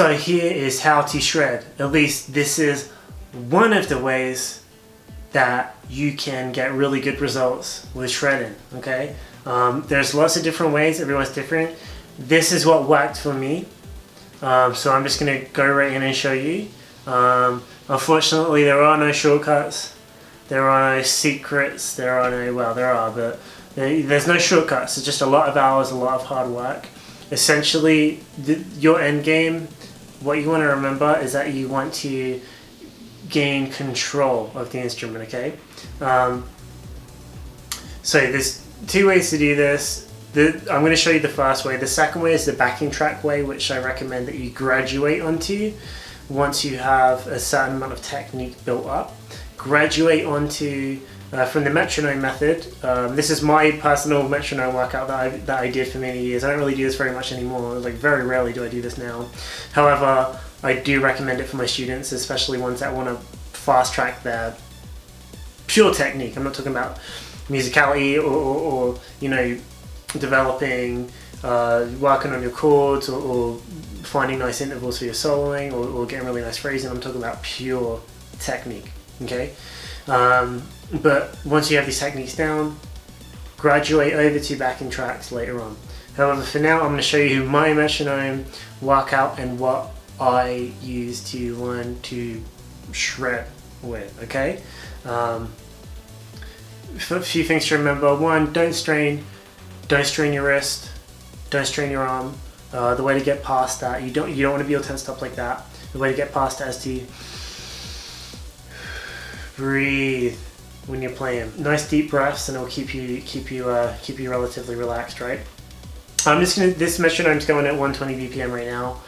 So here is how to shred. At least this is one of the ways that you can get really good results with shredding, okay? There's lots of different ways, everyone's different. This is what worked for me. So I'm just gonna go right in and show you. Unfortunately, there are no shortcuts. There are no secrets. There are no, well, there are, but there's no shortcuts. It's just a lot of hours, a lot of hard work. Essentially, your end game, what you want to remember is that you want to gain control of the instrument, okay? So there's two ways to do this. I'm going to show you the first way. The second way is the backing track way, which I recommend that you graduate onto once you have a certain amount of technique built up. Graduate onto from the metronome method. This is my personal metronome workout that I did for many years. I don't really do this very much anymore. Like, very rarely do I do this now. However, I do recommend it for my students, especially ones that want to fast track their pure technique. I'm not talking about musicality or you know, developing, working on your chords or finding nice intervals for your soloing or getting really nice phrasing. I'm talking about pure technique, okay? But once you have these techniques down, graduate over to backing tracks later on. However, for now, I'm going to show you my metronome workout and what I use to learn to shred with, okay? A few things to remember. One, don't strain your wrist, don't strain your arm. The way to get past that, you don't want to be all tensed up like that. The way to get past that is to breathe when you're playing. Nice deep breaths, and it'll keep you relatively relaxed, right? This metronome's going at 120 BPM right now.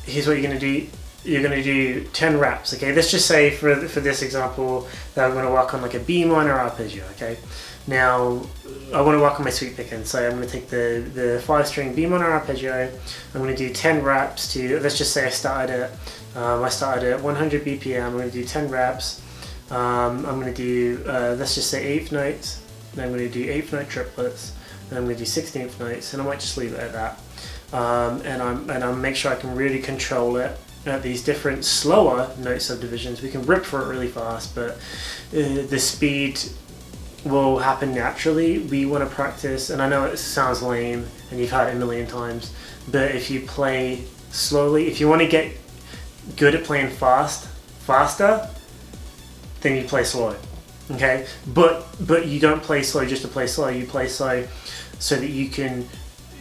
Here's what you're gonna do. You're gonna do 10 reps, okay? Let's just say for this example that I'm gonna work on like a B minor arpeggio, okay? Now, I want to work on my sweep picking, so I'm going to take the 5-string B minor arpeggio. I'm going to do 10 reps to, let's just say I started at 100 BPM. I'm going to do 10 reps. I'm going to do, let's just say 8th notes. Then I'm going to do 8th note triplets. Then I'm going to do 16th notes, and I might just leave it at that. And I'll make sure I can really control it at these different slower note subdivisions. We can rip for it really fast, but the speed will happen naturally. We want to practice, and I know it sounds lame and you've heard it a million times, but if you play slowly, if you want to get good at playing faster, then you play slow, okay? But you don't play slow just to play slow. You play slow so that you can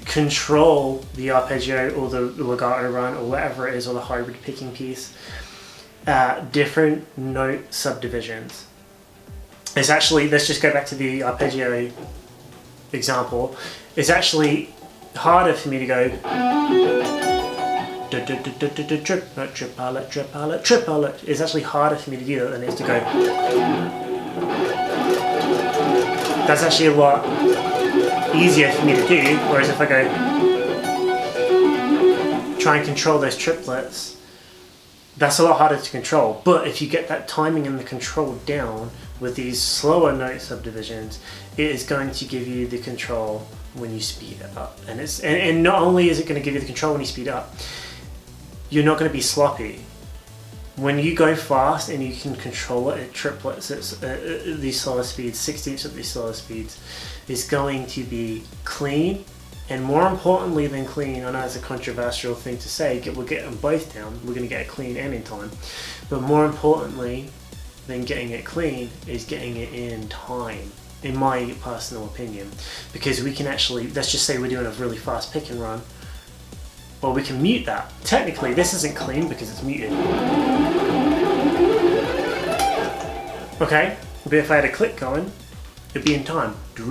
control the arpeggio or the legato run or whatever it is, or the hybrid picking piece at different note subdivisions. It's actually, let's just go back to the arpeggio example. It's actually harder for me to go triplet. It's actually harder for me to do that than it is to go. That's actually a lot easier for me to do, whereas if I go try and control those triplets, that's a lot harder to control. But if you get that timing and the control down with these slower note subdivisions, it is going to give you the control when you speed it up. And not only is it going to give you the control when you speed up, you're not going to be sloppy. When you go fast and you can control it at triplets, at these slower speeds, 16ths at these slower speeds, it's going to be clean. And more importantly than clean, I know it's a controversial thing to say, we'll get them both down, we're going to get it clean and in time. But more importantly than getting it clean is getting it in time, in my personal opinion. Because we can actually, let's just say we're doing a really fast pick and run, well, we can mute that. Technically, this isn't clean because it's muted. Okay, but if I had a click going, it'd be in time. I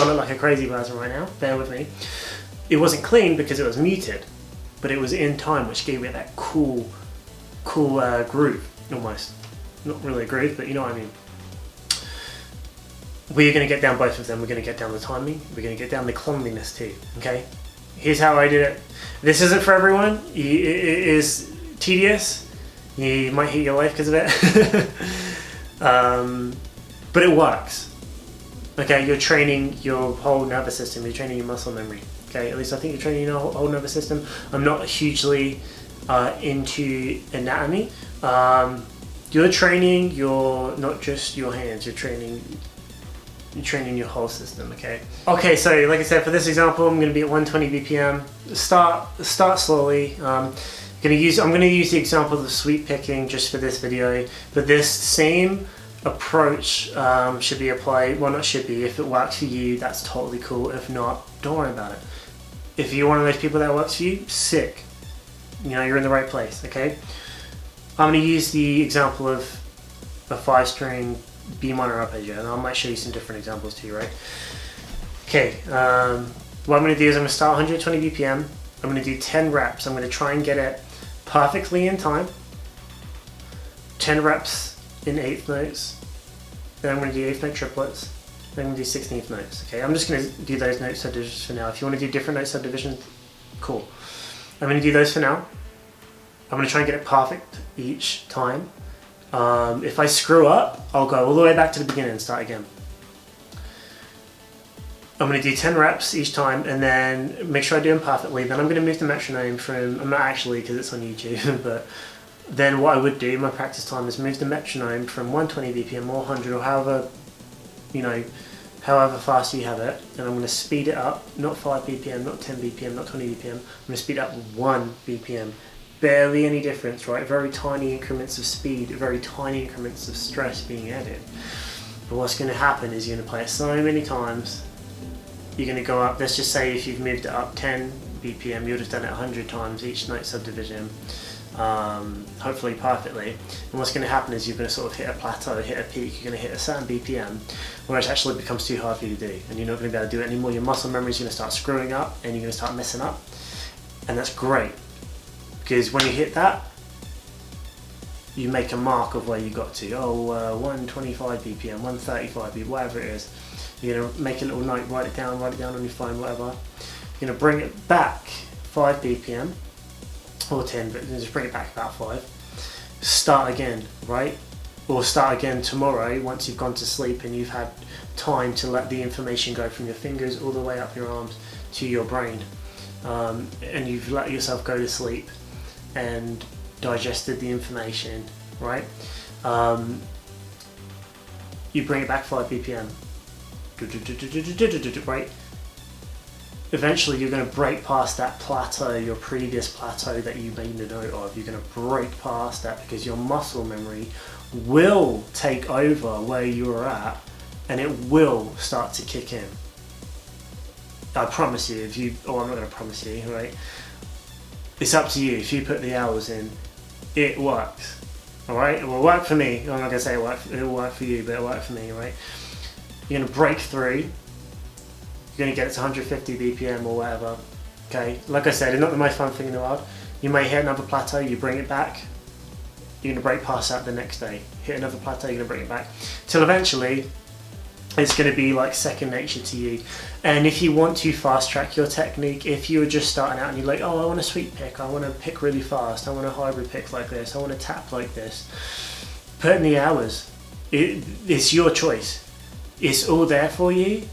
look like a crazy person right now, bear with me. It wasn't clean because it was muted, but it was in time, which gave it that cool groove, almost. Not really a groove, but you know what I mean. We're going to get down both of them. We're going to get down the timing. We're going to get down the cleanliness too, okay? Here's how I did it. This isn't for everyone. It is tedious. You might hate your life because of it. But it works, okay, you're training your whole nervous system, you're training your muscle memory. Okay, at least I think you're training your whole nervous system. I'm not hugely into anatomy. You're training not just your hands, you're training your whole system, okay? Okay, so like I said, for this example, I'm gonna be at 120 BPM. Start slowly. I'm gonna use the example of sweep picking just for this video, but this same approach should be applied, well, not should be, if it works for you, that's totally cool. If not, don't worry about it. If you're one of those people that works for you, sick. You know, you're in the right place, okay? I'm going to use the example of a 5-string B minor arpeggio, and I might show you some different examples too, right? Okay, what I'm going to do is I'm going to start 120 BPM. I'm going to do 10 reps. I'm going to try and get it perfectly in time. 10 reps in 8th notes. Then I'm going to do 8th note triplets. Then I'm going to do 16th notes. Okay, I'm just going to do those note subdivisions for now. If you want to do different note subdivisions, cool. I'm going to do those for now. I'm going to try and get it perfect each time. If I screw up, I'll go all the way back to the beginning and start again. I'm going to do 10 reps each time and then make sure I do them perfectly. Then I'm going to move the metronome from, I'm not actually because it's on YouTube, but then what I would do, my practice time, is move the metronome from 120 BPM or 100 or however, you know, however fast you have it, and I'm going to speed it up, not 5 BPM, not 10 BPM, not 20 BPM, I'm going to speed up 1 BPM. Barely any difference, right? Very tiny increments of speed, very tiny increments of stress being added. But what's going to happen is you're going to play it so many times, you're going to go up, let's just say if you've moved it up 10 BPM, you would have done it 100 times each note subdivision, hopefully perfectly. And what's going to happen is you're going to sort of hit a plateau, hit a peak, you're going to hit a certain BPM, where it actually becomes too hard for you to do, and you're not going to be able to do it anymore. Your muscle memory is going to start screwing up, and you're going to start messing up, and that's great. Because when you hit that, you make a mark of where you got to. 125 BPM, 135 BPM, whatever it is. You're going to make a little note, write it down on your phone, whatever. You're going to bring it back 5 BPM, or 10, but just bring it back about 5. Start again, right? Or start again tomorrow once you've gone to sleep and you've had time to let the information go from your fingers all the way up your arms to your brain. And you've let yourself go to sleep and digested the information, right? You bring it back 5 BPM, right? Eventually you're going to break past that plateau, your previous plateau that you made a note of. You're going to break past that because your muscle memory will take over where you were at and it will start to kick in. I promise you, I'm not going to promise you, right? It's up to you. If you put the hours in, it works. Alright? It will work for me. I'm not going to say it will work for you, but it'll work for me, right? You're going to break through. You're going to get it to 150 BPM or whatever. Okay? Like I said, it's not the most fun thing in the world. You may hit another plateau, you bring it back. You're going to break past that the next day. Hit another plateau, you're going to bring it back. Till eventually, it's going to be like second nature to you. And if you want to fast track your technique, if you're just starting out and you're like, oh, I want a sweep pick, I want to pick really fast, I want a hybrid pick like this, I want to tap like this, put in the hours. It's your choice. It's all there for you.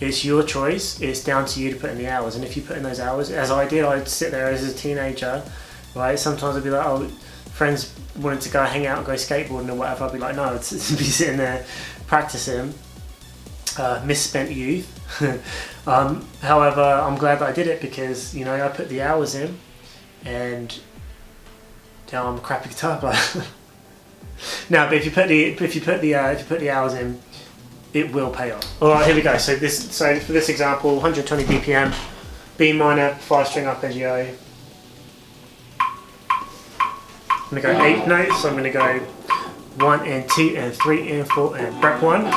It's your choice. It's down to you to put in the hours. And if you put in those hours, as I did, I'd sit there as a teenager, right? Sometimes I'd be like, oh, friends wanted to go hang out and go skateboarding or whatever. I'd be like, no, I'd be sitting there practicing. Misspent youth. However, I'm glad that I did it because, you know, I put the hours in, and now I'm a crappy guitar player. No, but if you put the hours in, it will pay off. All right, here we go. So for this example, 120 BPM, B minor, 5-string arpeggio. I'm gonna go 8 notes. So I'm gonna go 1 and 2 and 3 and 4 and rep 1.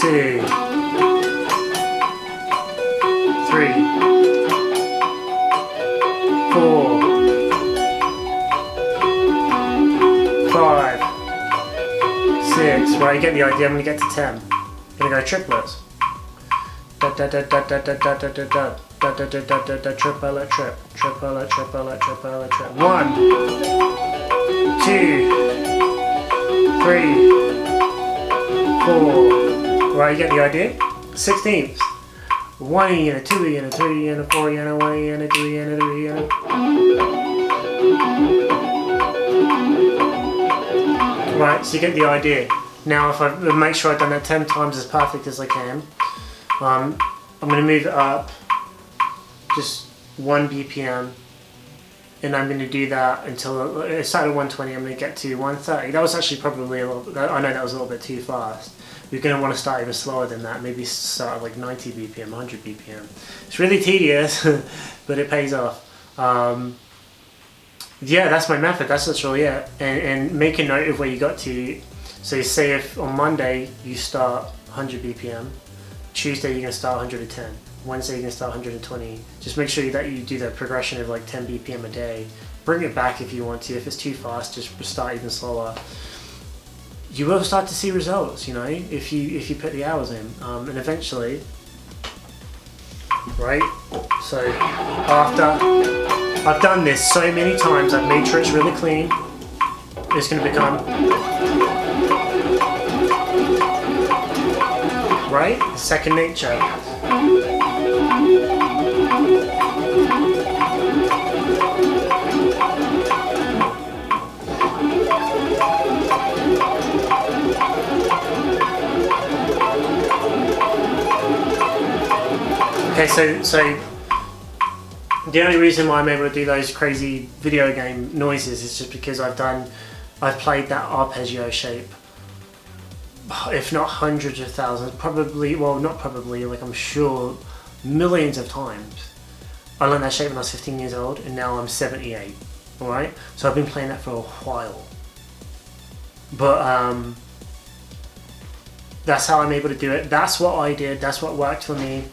2, 3, 4, 5, 6. Right, you get the idea. I'm gonna get to 10. I'm gonna go triplets. Da da da da da da da da da da da da da da da triplet trip, triplet triplet triplet trip. 1, 2, 3, 4. Right, you get the idea? 16ths. 1 and a 2 and a 3 and a 4 and a 1 and a 2 and a 3 and a... Right, so you get the idea. Now if I make sure I've done that 10 times as perfect as I can, I'm going to move it up just 1 BPM, and I'm going to do that until it started at 120. I'm going to get to 130. That was actually probably a little, I know that was a little bit too fast. You're going to want to start even slower than that, maybe start at like 90 BPM, 100 BPM. It's really tedious, but it pays off. Yeah, that's my method, that's literally it. And make a note of where you got to. So say if on Monday you start 100 BPM, Tuesday you're going to start 110, Wednesday you're going to start 120. Just make sure that you do that progression of like 10 BPM a day. Bring it back if you want to. If it's too fast, just start even slower. You will start to see results, you know, if you put the hours in, and eventually, right? So after I've done this so many times, I've made sure it's really clean. It's going to become, right? Second nature. Okay, so the only reason why I'm able to do those crazy video game noises is just because I've played that arpeggio shape, if not hundreds of thousands, probably, well not probably, like I'm sure millions of times. I learned that shape when I was 15 years old and now I'm 78, alright? So I've been playing that for a while. But that's how I'm able to do it. That's what I did, that's what worked for me.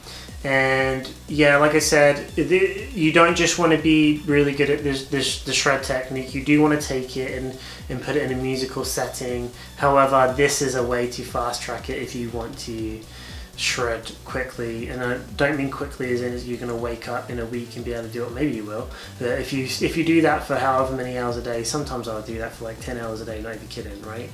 And yeah, like I said, you don't just want to be really good at the shred technique. You do want to take it and put it in a musical setting. However, this is a way to fast track it if you want to shred quickly. And I don't mean quickly as in you're going to wake up in a week and be able to do it. Maybe you will. But if you do that for however many hours a day, sometimes I'll do that for like 10 hours a day, not even kidding, right?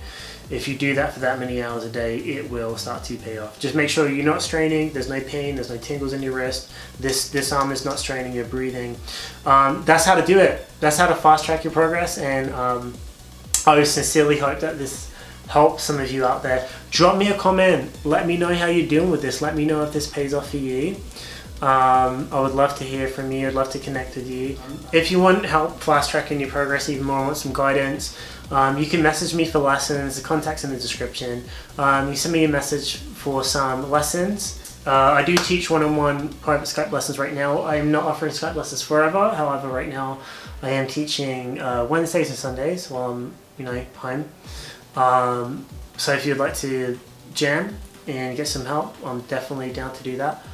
If you do that for that many hours a day, it will start to pay off. Just make sure you're not straining, there's no pain, there's no tingles in your wrist, this arm is not straining, you're breathing. That's how to do it. That's how to fast track your progress, and I sincerely hope that this helps some of you out there. Drop me a comment, let me know how you're doing with this, let me know if this pays off for you. I would love to hear from you, I'd love to connect with you. If you want help fast tracking your progress even more, want some guidance, you can message me for lessons, the contact's in the description. You send me a message for some lessons. I do teach one-on-one private Skype lessons right now. I'm not offering Skype lessons forever, however right now I am teaching Wednesdays and Sundays while I'm home. So if you'd like to jam and get some help, I'm definitely down to do that.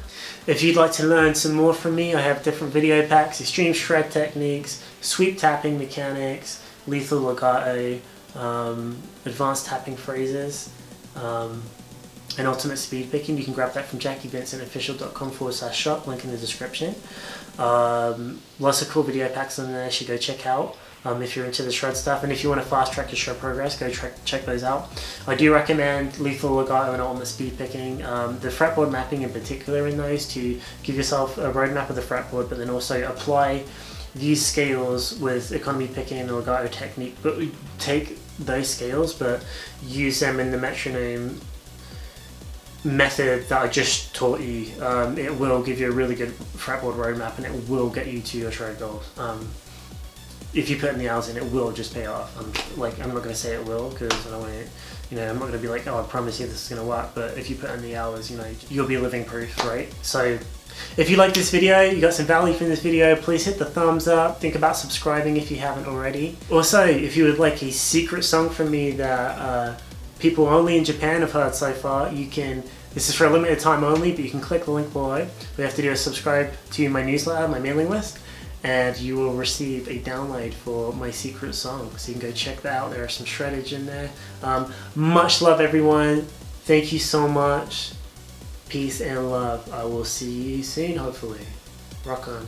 If you'd like to learn some more from me, I have different video packs, extreme shred techniques, sweep tapping mechanics, lethal legato, advanced tapping phrases, and ultimate speed picking. You can grab that from JackyVincentOfficial.com/shop, link in the description. Lots of cool video packs on there you should go check out if you're into the shred stuff, and if you want to fast track your shred progress, go check those out. I do recommend lethal legato and ultimate speed picking, the fretboard mapping in particular in those, to give yourself a roadmap of the fretboard, but then also apply these scales with economy picking and legato technique, but we take those scales but use them in the metronome method that I just taught you. It will give you a really good fretboard roadmap and it will get you to your shred goals. If you put in the hours in, it will just pay off. I'm not going to say it will because I don't want to, I'm not going to be like, oh, I promise you this is going to work, but if you put in the hours, you'll be living proof, right? So if you like this video, you got some value from this video, please hit the thumbs up. Think about subscribing if you haven't already. Also, if you would like a secret song from me that people only in Japan have heard so far, this is for a limited time only, but you can click the link below. All you have to do is subscribe to my newsletter, my mailing list, and you will receive a download for my secret song. So you can go check that out. There are some shreddage in there. Much love, everyone. Thank you so much. Peace and love. I will see you soon, hopefully. Rock on.